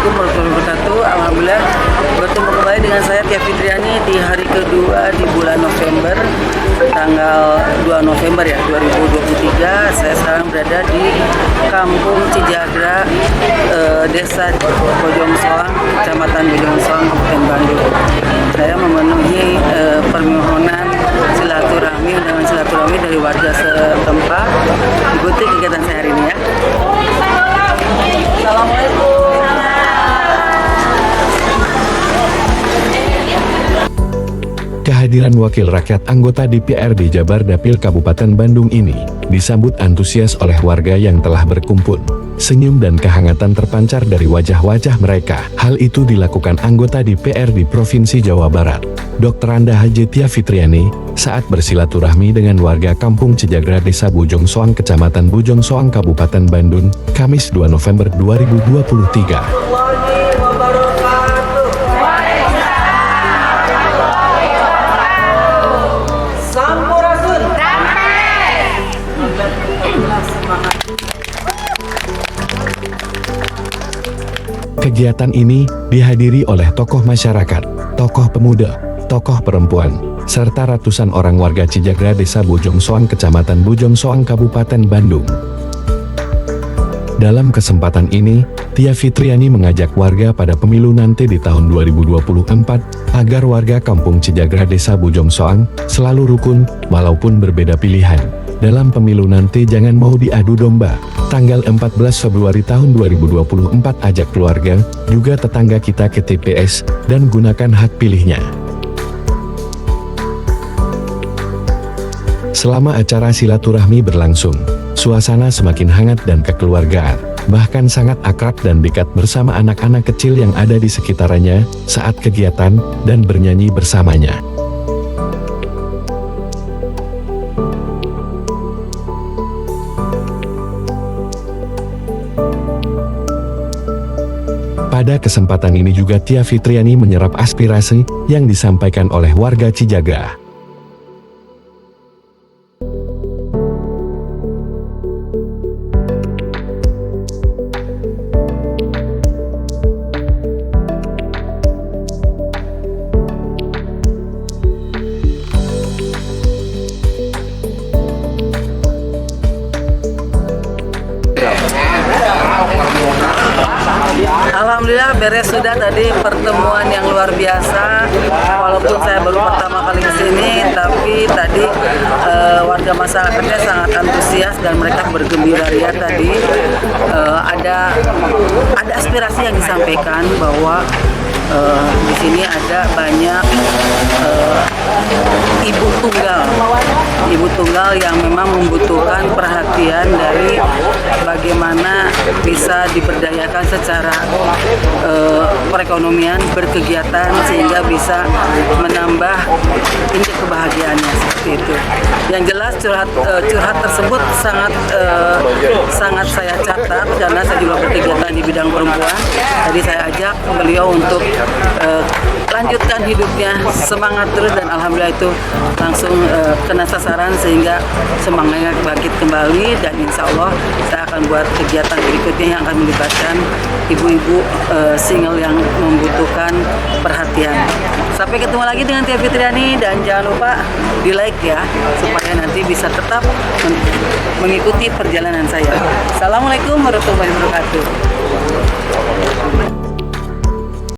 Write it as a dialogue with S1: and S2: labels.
S1: Assalamualaikum warahmatullahi wabarakatuh. Alhamdulillah bertemu kembali dengan saya Tia Fitriani di hari kedua di bulan November, tanggal 2 November ya 2023. Saya sekarang berada di Kampung Cijagra, Desa Bojong Soang, Kecamatan Bojong Soang, Kabupaten Bandung. Saya memenuhi permohonan silaturahmi, undangan silaturahmi dari warga setempat. Ikuti kegiatan saya hari ini ya. Assalamualaikum.
S2: Kehadiran wakil rakyat anggota DPRD Jabar Dapil Kabupaten Bandung ini disambut antusias oleh warga yang telah berkumpul. Senyum dan kehangatan terpancar dari wajah-wajah mereka. Hal itu dilakukan anggota DPRD Provinsi Jawa Barat, Dr. Anda Haji Tia Fitriani, saat bersilaturahmi dengan warga Kampung Cijagra Desa Bojong Soang, Kecamatan Bojong Soang, Kabupaten Bandung, Kamis 2 November 2023. Kegiatan ini dihadiri oleh tokoh masyarakat, tokoh pemuda, tokoh perempuan, serta ratusan orang warga Cijagra Desa Bojong Soang, Kecamatan Bojong Soang, Kabupaten Bandung. Dalam kesempatan ini, Tia Fitriani mengajak warga pada pemilu nanti di tahun 2024, agar warga Kampung Cijagra Desa Bojong Soang selalu rukun, walaupun berbeda pilihan. Dalam pemilu nanti jangan mau diadu domba. Tanggal 14 Februari tahun 2024 ajak keluarga, juga tetangga kita ke TPS, dan gunakan hak pilihnya. Selama acara silaturahmi berlangsung, suasana semakin hangat dan kekeluargaan, bahkan sangat akrab dan dekat bersama anak-anak kecil yang ada di sekitarnya saat kegiatan dan bernyanyi bersamanya. Pada kesempatan ini juga Tia Fitriani menyerap aspirasi yang disampaikan oleh warga Cijagra.
S1: Alhamdulillah beres sudah tadi pertemuan yang luar biasa. Walaupun saya baru pertama kali ke sini, tapi tadi warga masyarakatnya sangat antusias dan mereka bergembira ria tadi. Ada aspirasi yang disampaikan bahwa di sini ada banyak ibu tunggal yang memang membutuhkan perhatian dari bagaimana bisa diberdayakan secara perekonomian, berkegiatan sehingga bisa menambah indeks kebahagiaannya seperti itu. Yang jelas curhat tersebut sangat saya catat karena saya juga berkegiatan di bidang perempuan. Jadi saya ajak beliau untuk lanjutkan hidupnya, semangat terus, dan alhamdulillah itu langsung kena sasaran sehingga semangatnya bangkit kembali, dan insya Allah saya akan buat kegiatan berikutnya yang akan melibatkan ibu-ibu single yang membutuhkan perhatian. Sampai ketemu lagi dengan Tia Fitriani, dan jangan lupa di like ya supaya nanti bisa tetap mengikuti perjalanan saya. Assalamualaikum warahmatullahi wabarakatuh.